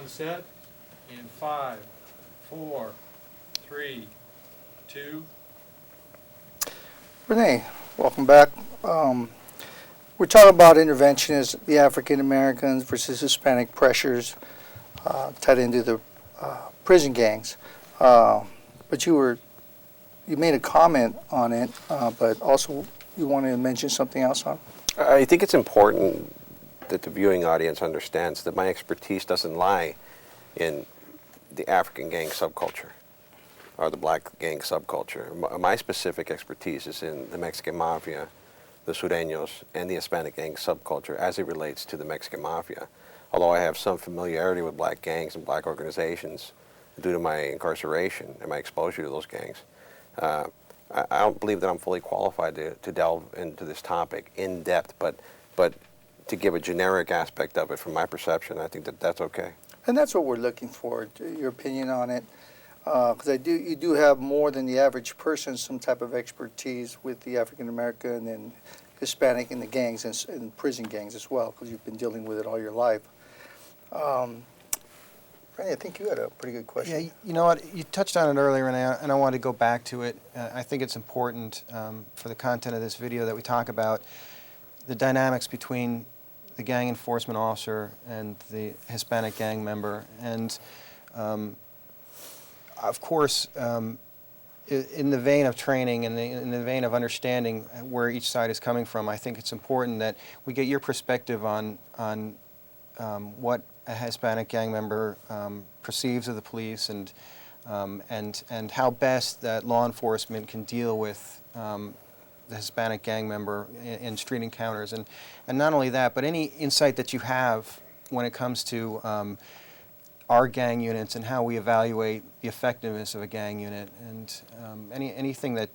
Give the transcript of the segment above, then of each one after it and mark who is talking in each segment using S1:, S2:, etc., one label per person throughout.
S1: on set in 5, 4, 3, 2.
S2: Rene, welcome back. We're talking about interventionists, the African Americans versus Hispanic pressures tied into the prison gangs. But you made a comment on it, but also you wanted to mention something else on it?
S3: I think it's important that the viewing audience understands that my expertise doesn't lie in the African gang subculture or the black gang subculture. My specific expertise is in the Mexican Mafia, the Sureños, and the Hispanic gang subculture as it relates to the Mexican Mafia. Although I have some familiarity with black gangs and black organizations due to my incarceration and my exposure to those gangs, I don't believe that I'm fully qualified to delve into this topic in depth, but to give a generic aspect of it from my perception, I think that that's okay.
S2: And that's what we're looking for, your opinion on it. Because you do have more than the average person, some type of expertise with the African American and Hispanic and the gangs and prison gangs as well, because you've been dealing with it all your life. Rene, I think you had a pretty good question.
S4: Yeah, you know what? You touched on it earlier, and I wanted to go back to it. I think it's important for the content of this video that we talk about the dynamics between the gang enforcement officer and the Hispanic gang member. And of course, in the vein of training and in the vein of understanding where each side is coming from, I think it's important that we get your perspective on what a Hispanic gang member perceives of the police and how best that law enforcement can deal with the Hispanic gang member in street encounters. And not only that, but any insight that you have when it comes to our gang units and how we evaluate the effectiveness of a gang unit, and anything that,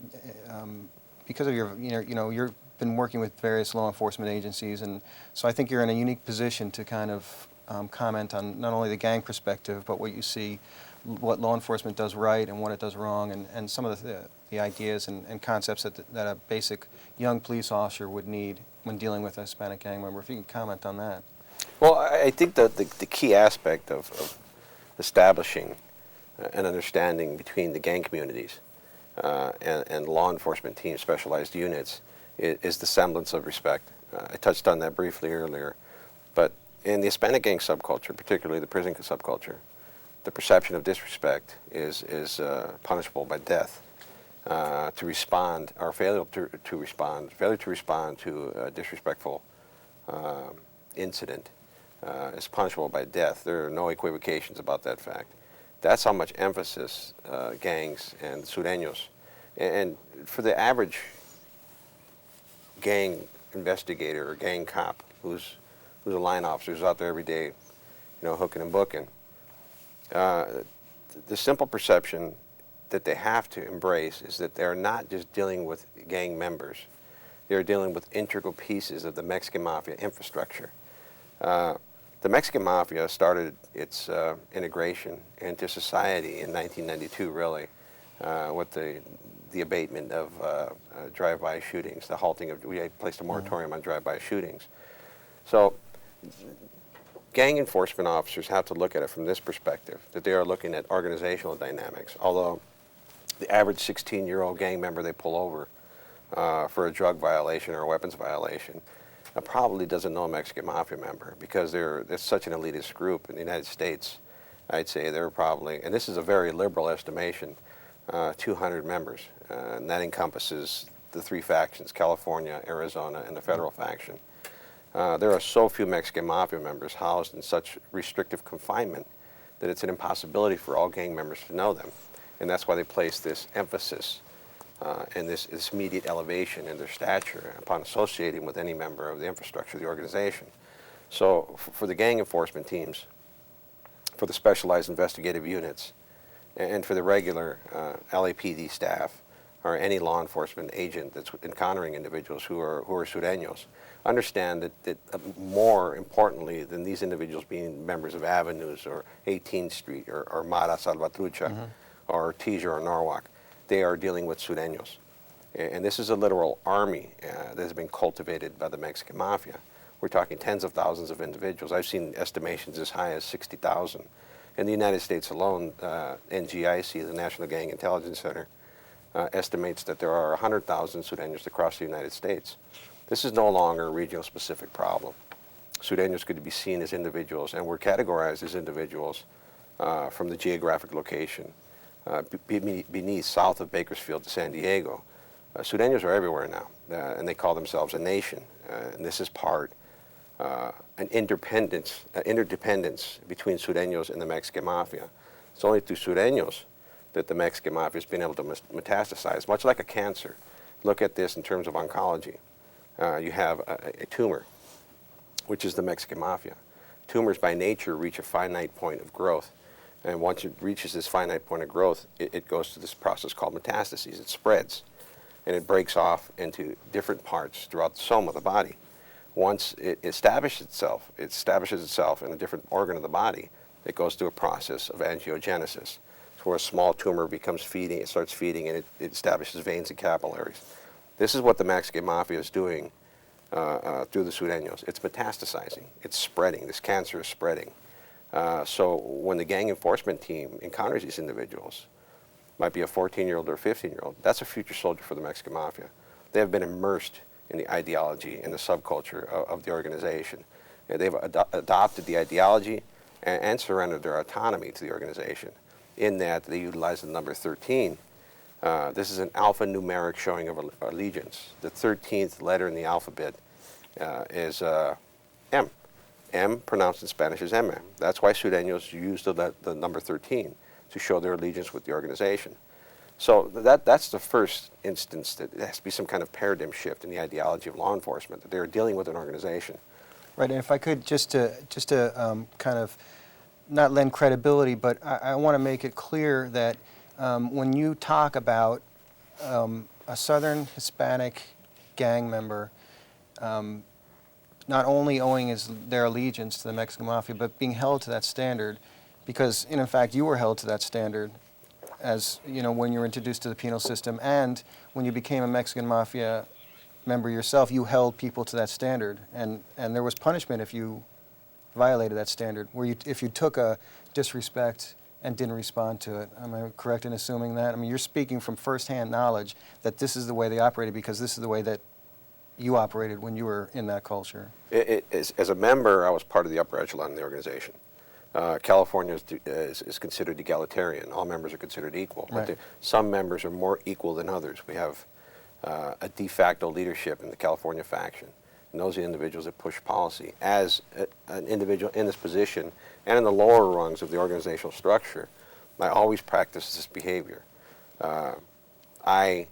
S4: because of your, you've been working with various law enforcement agencies, and so I think you're in a unique position to kind of comment on not only the gang perspective, but what you see, what law enforcement does right and what it does wrong, and some of the ideas and concepts that a basic young police officer would need when dealing with a Hispanic gang member. If you can comment on that.
S3: Well, I think that the key aspect of establishing an understanding between the gang communities and law enforcement teams, specialized units, is the semblance of respect. I touched on that briefly earlier, but in the Hispanic gang subculture, particularly the prison subculture, the perception of disrespect is punishable by death. To respond, or failure to respond to a disrespectful incident is punishable by death. There are no equivocations about that fact. That's how much emphasis gangs and Sureños, and for the average gang investigator or gang cop who's a line officer who's out there every day, hooking and booking, the simple perception that they have to embrace is that they're not just dealing with gang members. They're dealing with integral pieces of the Mexican Mafia infrastructure. The Mexican Mafia started its integration into society in 1992, really, with the abatement of drive-by shootings, the halting of, we placed a moratorium on drive-by shootings. So gang enforcement officers have to look at it from this perspective, that they are looking at organizational dynamics, although the average 16-year-old gang member they pull over for a drug violation or a weapons violation probably doesn't know a Mexican Mafia member, because they're such an elitist group in the United States. I'd say they're probably, and this is a very liberal estimation, 200 members, and that encompasses the three factions, California, Arizona, and the federal faction. There are so few Mexican Mafia members housed in such restrictive confinement that it's an impossibility for all gang members to know them. And that's why they place this emphasis and this immediate elevation in their stature upon associating with any member of the infrastructure of the organization. So for the gang enforcement teams, for the specialized investigative units, and for the regular LAPD staff, or any law enforcement agent that's encountering individuals who are Sureños, understand that more importantly than these individuals being members of Avenues or 18th Street or Armada Salvatrucha or Artesia or Norwalk, they are dealing with Sureños. And this is a literal army that has been cultivated by the Mexican Mafia, We're talking tens of thousands of individuals. I've seen estimations as high as 60,000. In the United States alone, NGIC, the National Gang Intelligence Center, estimates that there are 100,000 Sureños across the United States. This is no longer a regional specific problem. Sureños could be seen as individuals, and we're categorized as individuals from the geographic location beneath, south of Bakersfield to San Diego. Sureños are everywhere now, and they call themselves a nation, and this is part an interdependence between Sureños and the Mexican Mafia. It's only through Sureños that the Mexican Mafia has been able to metastasize, much like a cancer. Look at this in terms of oncology. You have a tumor, which is the Mexican Mafia. Tumors by nature reach a finite point of growth. And once it reaches this finite point of growth, it goes to this process called metastases. It spreads, and it breaks off into different parts throughout the soma of the body. Once it establishes itself in a different organ of the body, it goes through a process of angiogenesis. So where a small tumor becomes feeding, it starts feeding, and it establishes veins and capillaries. This is what the Mexican Mafia is doing through the Sureños. It's metastasizing. It's spreading. This cancer is spreading. So when the gang enforcement team encounters these individuals, might be a 14-year-old or a 15-year-old, that's a future soldier for the Mexican Mafia. They have been immersed in the ideology and the subculture of the organization. And they've adopted the ideology and surrendered their autonomy to the organization in that they utilize the number 13. This is an alphanumeric showing of allegiance. The 13th letter in the alphabet is M. M, pronounced in Spanish, is M. That's why Sureños use the number 13 to show their allegiance with the organization. So that's the first instance that there has to be some kind of paradigm shift in the ideology of law enforcement, that they're dealing with an organization.
S4: Right, and if I could just to kind of not lend credibility, but I want to make it clear that when you talk about a Southern Hispanic gang member not only owing their allegiance to the Mexican Mafia, but being held to that standard, because in fact you were held to that standard as, you know, when you were introduced to the penal system, and when you became a Mexican Mafia member yourself, you held people to that standard, and there was punishment if you violated that standard, if you took a disrespect and didn't respond to it. Am I correct in assuming that? I mean, you're speaking from firsthand knowledge that this is the way they operated, because this is the way that you operated when you were in that culture.
S3: As a member, I was part of the upper echelon of the organization. California is considered egalitarian. All members are considered equal.
S4: Right.
S3: But some members are more equal than others. We have a de facto leadership in the California faction. And those are the individuals that push policy. As an individual in this position and in the lower rungs of the organizational structure, I always practiced this behavior. I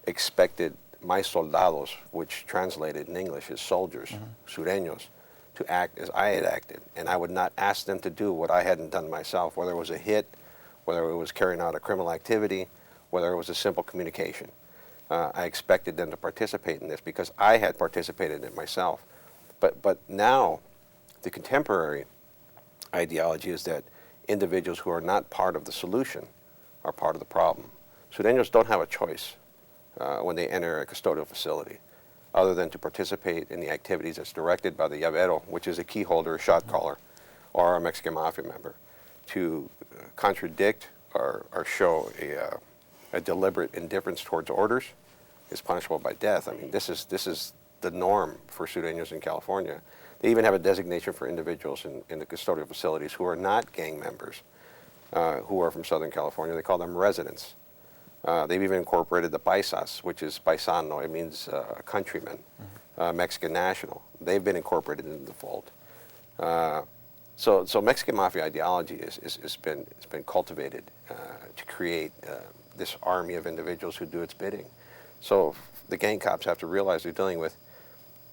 S3: expected my soldados, which translated in English as soldiers, Sureños, to act as I had acted. And I would not ask them to do what I hadn't done myself, whether it was a hit, whether it was carrying out a criminal activity, whether it was a simple communication. I expected them to participate in this because I had participated in it myself. But now, the contemporary ideology is that individuals who are not part of the solution are part of the problem. Sureños don't have a choice when they enter a custodial facility, other than to participate in the activities that's directed by the llavero, which is a key holder, a shot caller, or a Mexican Mafia member. To contradict or show a deliberate indifference towards orders is punishable by death. I mean, this is the norm for Sureños in California. They even have a designation for individuals in the custodial facilities who are not gang members, who are from Southern California. They call them residents. They've even incorporated the paisas, which is paisano. It means a countryman, Mexican national. They've been incorporated into the fold. So Mexican Mafia ideology has been cultivated to create this army of individuals who do its bidding. So the gang cops have to realize they're dealing with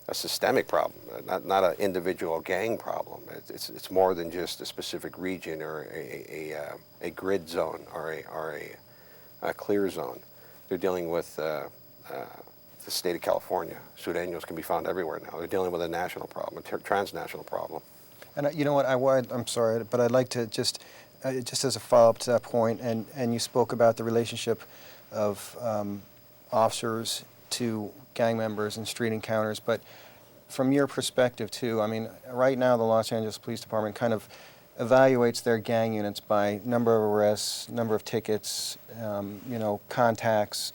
S3: a systemic problem, not an individual gang problem. It's more than just a specific region or a grid zone or a clear zone. They're dealing with the state of California. Sureños can be found everywhere now. They're dealing with a national problem, a transnational problem.
S4: And you know what, I'm sorry, but I'd like to just as a follow-up to that point, and you spoke about the relationship of officers to gang members and street encounters, but from your perspective too, I mean, right now the Los Angeles Police Department kind of evaluates their gang units by number of arrests, number of tickets, you know, contacts,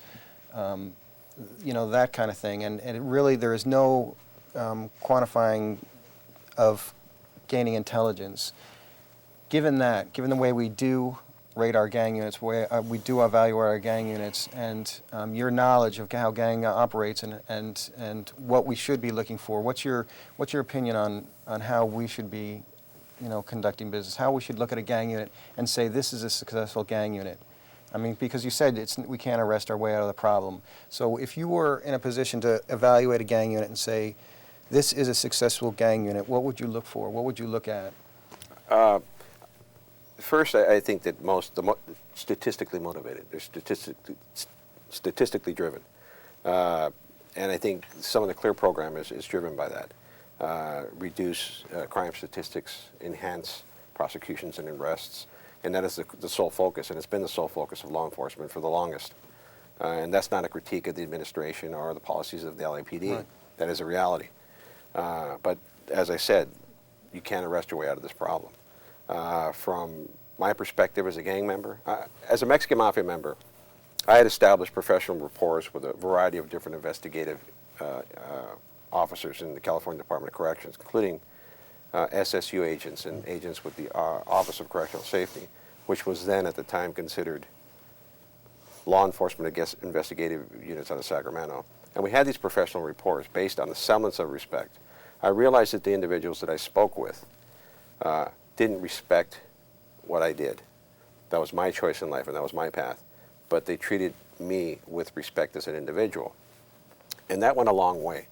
S4: you know, that kind of thing. And it really, there is no quantifying of gaining intelligence. Given that, given the way we do rate our gang units, we do evaluate our gang units, and your knowledge of how gang operates and what we should be looking for, what's your opinion on how we should be, you know, conducting business, how we should look at a gang unit and say this is a successful gang unit? I mean, because you said we can't arrest our way out of the problem. So if you were in a position to evaluate a gang unit and say this is a successful gang unit, what would you look for? What would you look at?
S3: First, I think that statistically motivated. They're statistically driven. And I think some of the CLEAR program is driven by that. Reduce crime statistics, enhance prosecutions and arrests. And that is the sole focus, and it's been the sole focus of law enforcement for the longest. And that's not a critique of the administration or the policies of the LAPD.
S4: Right.
S3: That is a reality. But as I said, you can't arrest your way out of this problem. From my perspective as a gang member, as a Mexican Mafia member, I had established professional rapport with a variety of different investigative officers in the California Department of Corrections, including SSU agents and agents with the Office of Correctional Safety, which was then at the time considered law enforcement investigative units out of Sacramento. And we had these professional rapports based on the semblance of respect. I realized that the individuals that I spoke with didn't respect what I did. That was my choice in life and that was my path. But they treated me with respect as an individual. And that went a long way.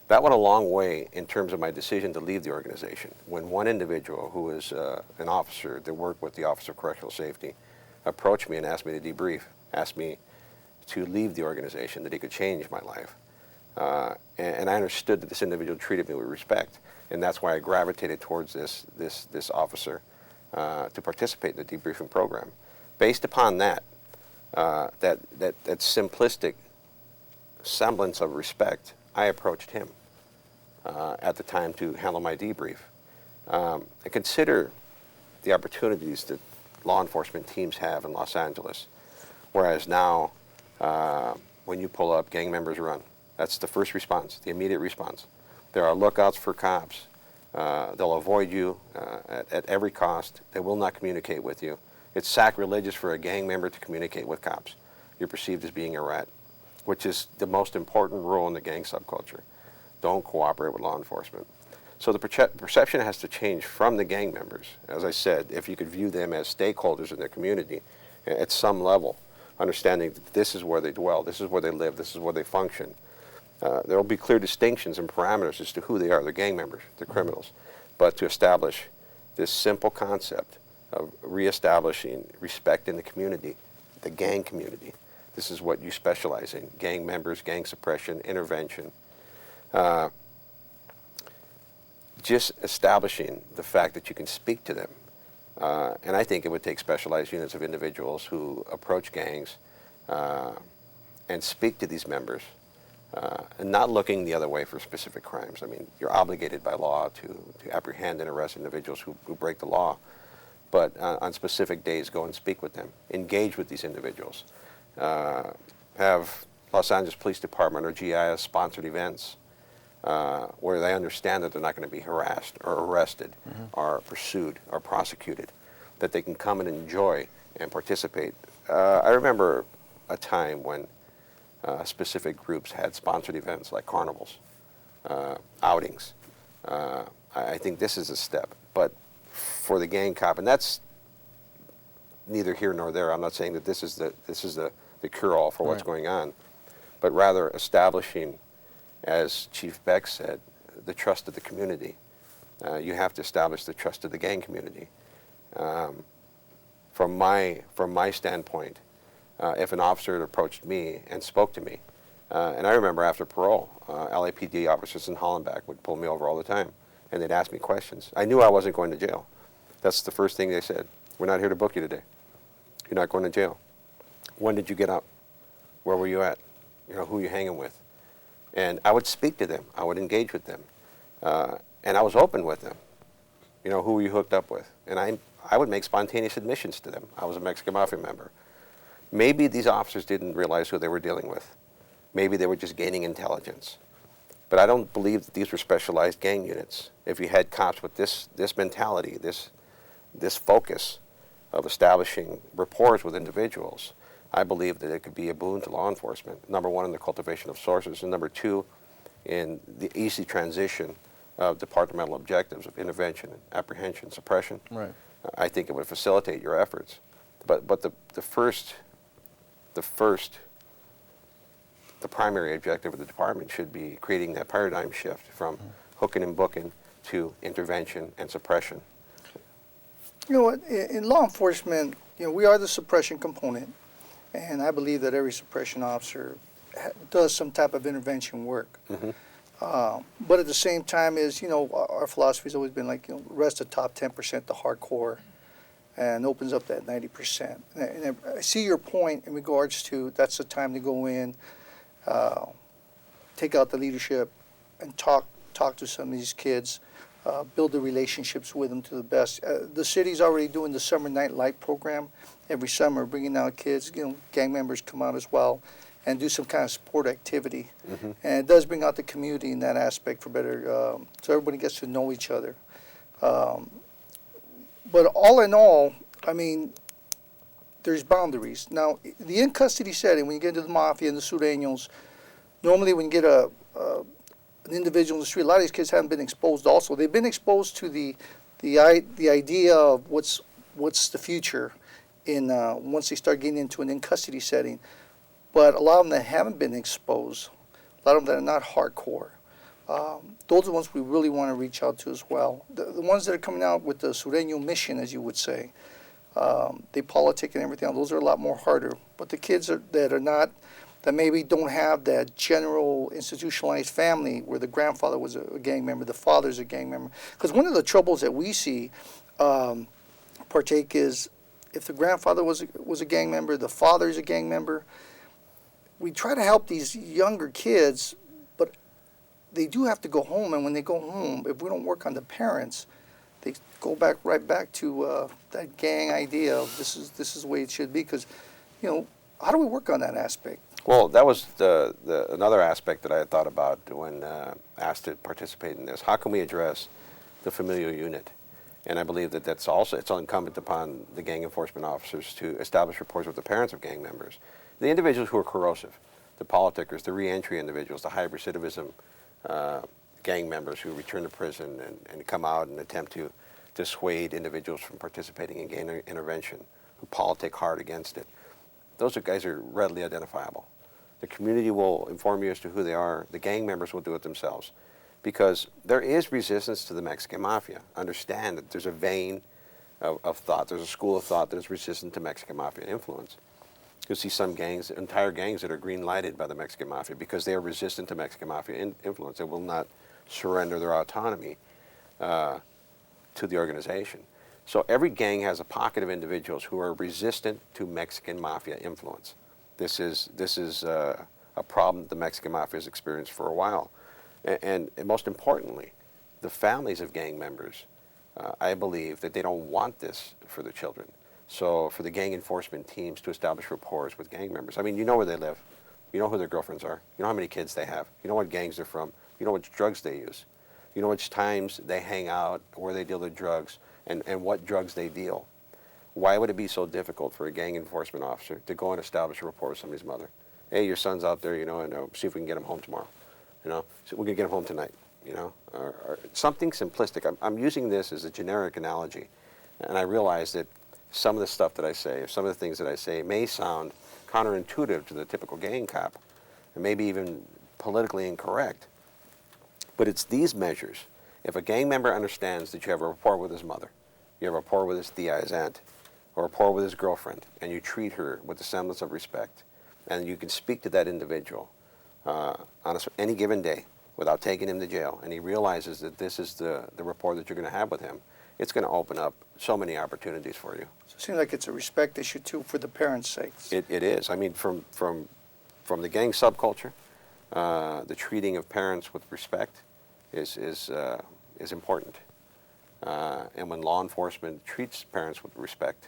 S3: That went a long way in terms of my decision to leave the organization. When one individual who was an officer that worked with the Office of Correctional Safety approached me and asked me to debrief, asked me to leave the organization, that he could change my life. And I understood that this individual treated me with respect. And that's why I gravitated towards this officer to participate in the debriefing program. Based upon that simplistic semblance of respect, I approached him at the time to handle my debrief. And consider the opportunities that law enforcement teams have in Los Angeles, whereas now when you pull up, gang members run. That's the first response, the immediate response. There are lookouts for cops. They'll avoid you at every cost. They will not communicate with you. It's sacrilegious for a gang member to communicate with cops. You're perceived as being a rat, which is the most important rule in the gang subculture. Don't cooperate with law enforcement. So the perception has to change from the gang members. As I said, if you could view them as stakeholders in their community at some level, understanding that this is where they dwell, this is where they live, this is where they function. There will be clear distinctions and parameters as to who they are, the gang members, the criminals. But to establish this simple concept of reestablishing respect in the community, the gang community, this is what you specialize in: gang members, gang suppression, intervention. Just establishing the fact that you can speak to them. And I think it would take specialized units of individuals who approach gangs and speak to these members, and not looking the other way for specific crimes. I mean, you're obligated by law to apprehend and arrest individuals who break the law. But on specific days, go and speak with them. Engage with these individuals. Have Los Angeles Police Department or GIS sponsored events where they understand that they're not going to be harassed or arrested or pursued or prosecuted, that they can come and enjoy and participate. I remember a time when specific groups had sponsored events like carnivals, outings. I think this is a step. But for the gang cop, and that's neither here nor there. I'm not saying that this is the cure-all for what's going on, but rather establishing, as Chief Beck said, the trust of the community. You have to establish the trust of the gang community. From my standpoint, if an officer had approached me and spoke to me, and I remember after parole, LAPD officers in Hollenbach would pull me over all the time, and they'd ask me questions. I knew I wasn't going to jail. That's the first thing they said. We're not here to book you today. You're not going to jail. When did you get up? Where were you at? You know, who are you hanging with? And I would speak to them. I would engage with them. And I was open with them. You know, who were you hooked up with? And I would make spontaneous admissions to them. I was a Mexican Mafia member. Maybe these officers didn't realize who they were dealing with. Maybe they were just gaining intelligence. But I don't believe that these were specialized gang units. If you had cops with this mentality, this focus of establishing rapport with individuals, I believe that it could be a boon to law enforcement. Number one, in the cultivation of sources, and number two, in the easy transition of departmental objectives of intervention, apprehension, suppression.
S4: Right.
S3: I think it would facilitate your efforts. But the primary objective of the department should be creating that paradigm shift from hooking and booking to intervention and suppression.
S2: You know what, in law enforcement, you know, we are the suppression component, and I believe that every suppression officer does some type of intervention work. But at the same time is, you know, our philosophy has always been like, you know, rest the top 10%, the hardcore, and opens up that 90%. And I see your point in regards to that's the time to go in, take out the leadership, and talk to some of these kids, build the relationships with them to the best. The city's already doing the Summer Night Light program every summer, bringing out kids, you know, gang members come out as well, and do some kind of sport activity. And it does bring out the community in that aspect for better, so everybody gets to know each other. But all in all, I mean, there's boundaries. Now, the in-custody setting, when you get into the Mafia and the Sureños, normally when you get an individual in the street, a lot of these kids haven't been exposed also. They've been exposed to the idea of what's the future in once they start getting into an in-custody setting. But a lot of them that haven't been exposed, a lot of them that are not hardcore, those are the ones we really want to reach out to as well. The ones that are coming out with the Sureño mission, as you would say, they politic and everything else, those are a lot more harder. But the kids that maybe don't have that general institutionalized family where the grandfather was a gang member, the father's a gang member. Because one of the troubles that we see partake is if the grandfather was a gang member, the father is a gang member, we try to help these younger kids, but they do have to go home. And when they go home, if we don't work on the parents, they go right back to that gang idea of this is the way it should be. Because, you know, how do we work on that aspect?
S3: Well, that was another aspect that I had thought about when asked to participate in this. How can we address the familial unit? And I believe that it's incumbent upon the gang enforcement officers to establish rapports with the parents of gang members. The individuals who are corrosive, the politickers, the reentry individuals, the high recidivism gang members who return to prison and come out and attempt to dissuade individuals from participating in gang intervention, who politic hard against it. Those guys are readily identifiable. The community will inform you as to who they are. The gang members will do it themselves. Because there is resistance to the Mexican Mafia. Understand that there's a vein of thought, there's a school of thought that is resistant to Mexican Mafia influence. You'll see some gangs, entire gangs that are green-lighted by the Mexican Mafia because they are resistant to Mexican Mafia influence. They will not surrender their autonomy to the organization. So every gang has a pocket of individuals who are resistant to Mexican Mafia influence. This is a problem that the Mexican Mafia has experienced for a while. And most importantly, the families of gang members, I believe that they don't want this for their children. So for the gang enforcement teams to establish rapports with gang members, I mean, you know where they live. You know who their girlfriends are. You know how many kids they have. You know what gangs they're from. You know which drugs they use. You know which times they hang out, where they deal their drugs, and what drugs they deal. Why would it be so difficult for a gang enforcement officer to go and establish a rapport with somebody's mother? Hey, your son's out there, you know, and see if we can get him home tomorrow. You know, so we're going to get him home tonight, you know, or something simplistic. I'm using this as a generic analogy, and I realize that some of the stuff that I say, or some of the things that I say may sound counterintuitive to the typical gang cop, and maybe even politically incorrect, but it's these measures. If a gang member understands that you have a rapport with his mother, you have a rapport with his tia, his aunt, or a rapport with his girlfriend, and you treat her with a semblance of respect, and you can speak to that individual on any given day without taking him to jail, and he realizes that this is the rapport that you're going to have with him, it's going to open up so many opportunities for you.
S2: So it seems like it's a respect issue too for the parents' sakes.
S3: It is. I mean, from the gang subculture, the treating of parents with respect is important. And when law enforcement treats parents with respect,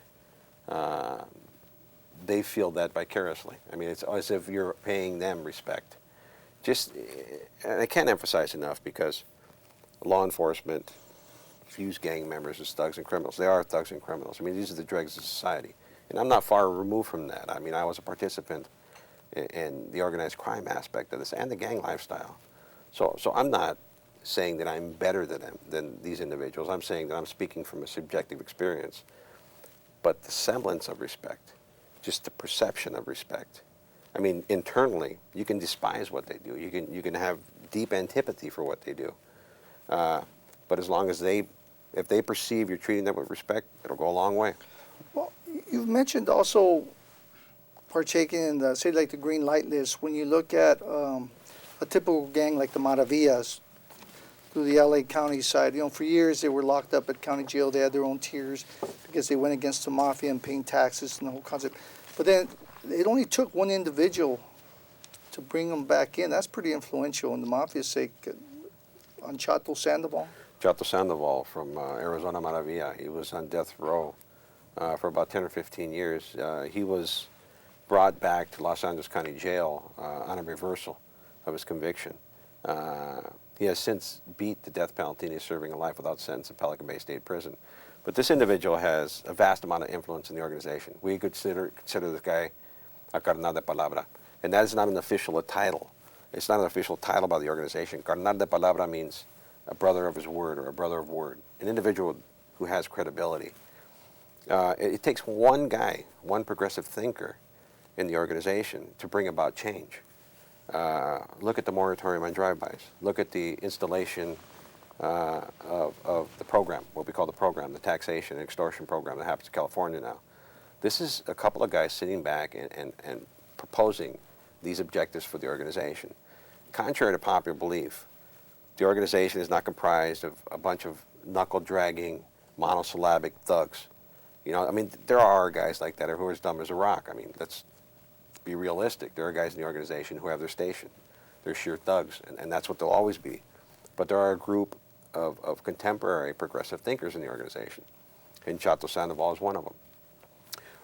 S3: they feel that vicariously. I mean, it's as if you're paying them respect. And I can't emphasize enough, because law enforcement views gang members as thugs and criminals. They are thugs and criminals. I mean, these are the dregs of society. And I'm not far removed from that. I mean, I was a participant in the organized crime aspect of this and the gang lifestyle. So I'm not saying that I'm better than these individuals. I'm saying that I'm speaking from a subjective experience. But the semblance of respect, just the perception of respect. I mean, internally, you can despise what they do. You can have deep antipathy for what they do. But as long as if they perceive you're treating them with respect, it'll go a long way.
S2: Well, you've mentioned also partaking in the, say, like the green light list. When you look at a typical gang like the Mavias through the LA County side, for years they were locked up at county jail. They had their own tiers because they went against the mafia and paying taxes and the whole concept. But then it only took one individual to bring them back in. That's pretty influential in the mafia's sake. On Chato Sandival.
S3: Chato Sandival from Arizona, Mavia. He was on death row for about 10 or 15 years. He was brought back to Los Angeles County Jail on a reversal of his conviction. He has since beat the death penalty, and he's serving a life without sentence in Pelican Bay State Prison. But this individual has a vast amount of influence in the organization. We consider this guy a carnal de palabra, and that is not an official title. It's not an official title by the organization. Carnal de palabra means a brother of his word, or a brother of word, an individual who has credibility. It takes one guy, one progressive thinker in the organization to bring about change. Look at the moratorium on drive-bys. Look at the installation of the program, what we call the program, the taxation and extortion program that happens in California now. This is a couple of guys sitting back and proposing these objectives for the organization. Contrary to popular belief, the organization is not comprised of a bunch of knuckle-dragging, monosyllabic thugs. I mean, there are guys like that who are as dumb as a rock. I mean, let's be realistic. There are guys in the organization who have their station. They're sheer thugs, and that's what they'll always be. But there are a group of contemporary progressive thinkers in the organization, and Chato Sandival is one of them.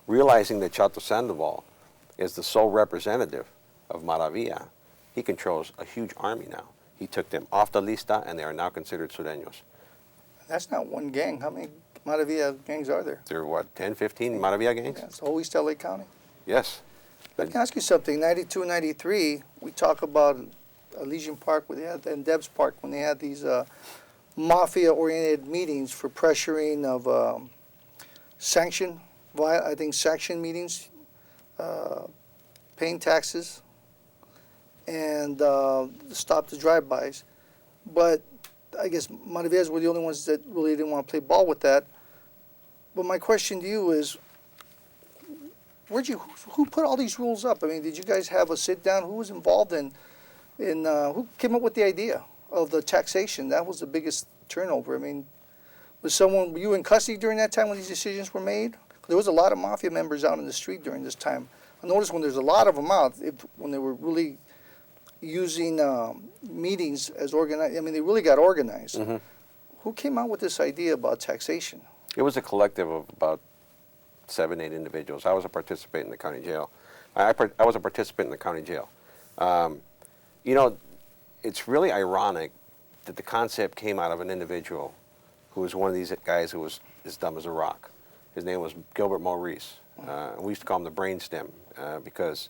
S3: Realizing that Chato Sandival is the sole representative of Mavia, he controls a huge army now. He took them off the lista, and they are now considered sureños.
S2: That's not one gang. How many Mavia gangs are there?
S3: There are, what, 10, 15 Mavia gangs?
S2: Yeah, it's whole East LA County.
S3: Yes.
S2: Let me ask you something. 92, 93, we talk about Elysian Park, when they had, and Debs Park, when they had these mafia-oriented meetings for pressuring of sanction meetings, paying taxes, and stop the drive-bys. But I guess Maravillas were the only ones that really didn't want to play ball with that. But my question to you is, who put all these rules up? I mean, did you guys have a sit-down? Who was involved in who came up with the idea of the taxation? That was the biggest turnover. I mean, were you in custody during that time when these decisions were made? There was a lot of mafia members out in the street during this time. I noticed when there's a lot of them out, when they were really using meetings as organized, I mean, they really got organized. Mm-hmm. Who came out with this idea about taxation? It
S3: was a collective of about 7, 8 individuals. I was a participant in the county jail. I was a participant in the county jail. It's really ironic that the concept came out of an individual who was one of these guys who was as dumb as a rock. His name was Gilbert Maurice. We used to call him the brainstem because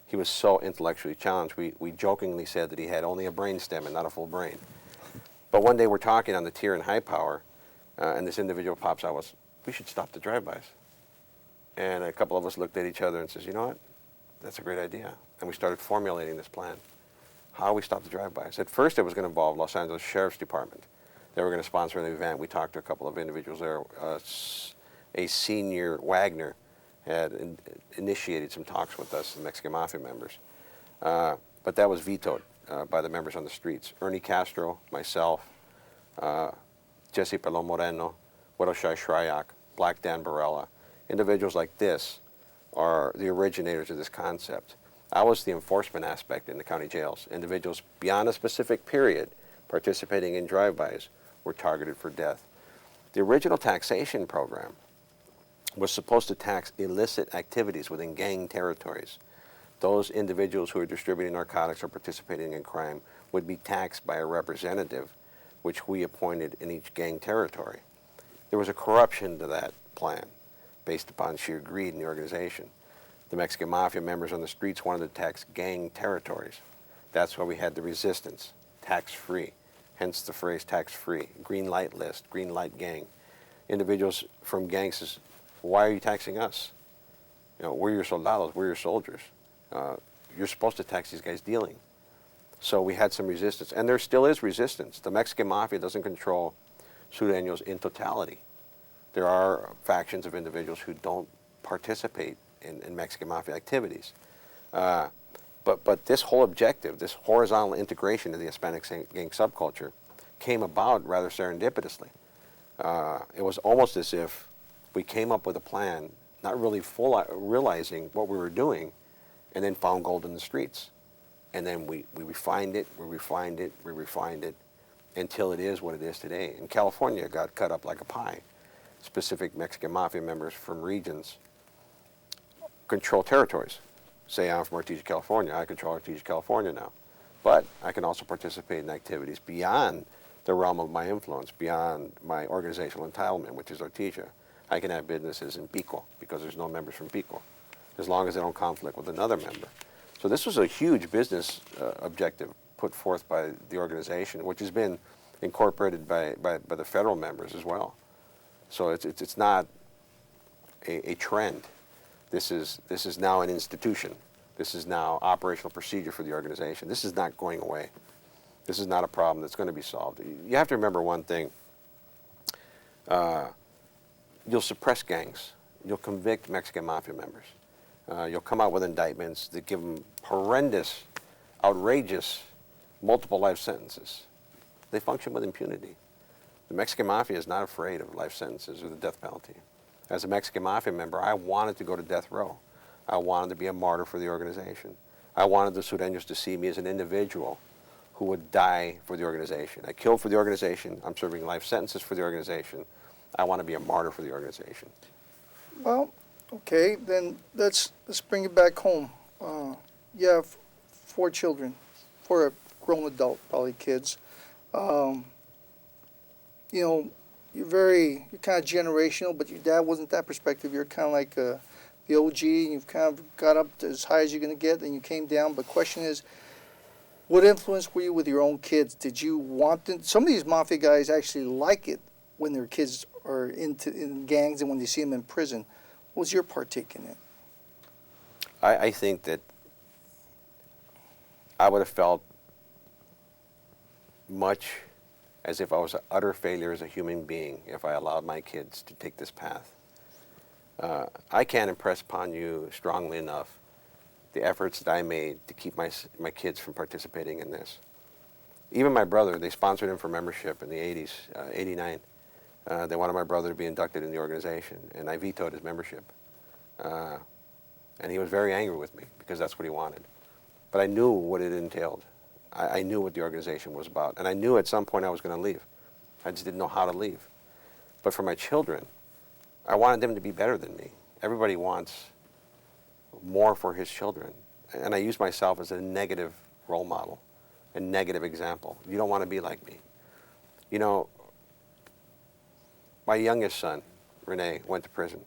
S3: he was so intellectually challenged. We jokingly said that he had only a brainstem and not a full brain. But one day we're talking on the tier in high power, and this individual pops out, we should stop the drive-bys. And a couple of us looked at each other and says, you know what, that's a great idea. And we started formulating this plan. How we stop the drive-bys. At first it was going to involve Los Angeles Sheriff's Department. They were going to sponsor an event. We talked to a couple of individuals there. A senior Wagner had initiated some talks with us, the Mexican Mafia members. But that was vetoed by the members on the streets. Ernie Castro, myself, Jesse Pelon Moreno, Widow Shai Shryak, Black Dan Barella. Individuals like this are the originators of this concept. I was the enforcement aspect in the county jails. Individuals beyond a specific period participating in drive-bys were targeted for death. The original taxation program was supposed to tax illicit activities within gang territories. Those individuals who are distributing narcotics or participating in crime would be taxed by a representative, which we appointed in each gang territory. There was a corruption to that plan based upon sheer greed in the organization. The Mexican Mafia members on the streets wanted to tax gang territories. That's why we had the resistance, tax-free, hence the phrase tax-free, green light list, green light gang. Individuals from gangs says, why are you taxing us? You know, we're your soldados, we're your soldiers. You're supposed to tax these guys dealing. So we had some resistance, and there still is resistance. The Mexican Mafia doesn't control Sureños in totality. There are factions of individuals who don't participate in Mexican Mafia activities. But this whole objective, this horizontal integration of the Hispanic gang subculture came about rather serendipitously. It was almost as if we came up with a plan, not really realizing what we were doing, and then found gold in the streets. And then we refined it, we refined it, we refined it, until it is what it is today. And California got cut up like a pie. Specific Mexican Mafia members from regions control territories. Say I'm from Artesia, California, I control Artesia, California now. But I can also participate in activities beyond the realm of my influence, beyond my organizational entitlement, which is Artesia. I can have businesses in Pico because there's no members from Pico, as long as they don't conflict with another member. So this was a huge business objective put forth by the organization, which has been incorporated by the federal members as well. So it's not a trend. This is now an institution. This is now operational procedure for the organization. This is not going away. This is not a problem that's going to be solved. You have to remember one thing. You'll suppress gangs. You'll convict Mexican Mafia members. You'll come out with indictments that give them horrendous, outrageous, multiple life sentences. They function with impunity. The Mexican Mafia is not afraid of life sentences or the death penalty. As a Mexican Mafia member, I wanted to go to death row. I wanted to be a martyr for the organization. I wanted the Sureños to see me as an individual who would die for the organization. I killed for the organization. I'm serving life sentences for the organization. I want to be a martyr for the organization.
S2: Well, okay, then let's bring it back home. You have 4 children, 4 grown adult, probably kids. You know, you're kind of generational, but your dad wasn't that perspective. You're kind of like the OG, and you've kind of got up to as high as you're going to get, then you came down. But the question is, what influence were you with your own kids? Did you want them? Some of these mafia guys actually like it when their kids are in gangs and when they see them in prison. What was your partake in it?
S3: I think that I would have felt much as if I was an utter failure as a human being if I allowed my kids to take this path. I can't impress upon you strongly enough the efforts that I made to keep my kids from participating in this. Even my brother, they sponsored him for membership in the 80s, 89. They wanted my brother to be inducted in the organization, and I vetoed his membership. And he was very angry with me because that's what he wanted. But I knew what it entailed. I knew what the organization was about, and I knew at some point I was going to leave. I just didn't know how to leave. But for my children, I wanted them to be better than me. Everybody wants more for his children, and I use myself as a negative role model, a negative example. You don't want to be like me. You know, my youngest son, Rene, went to prison.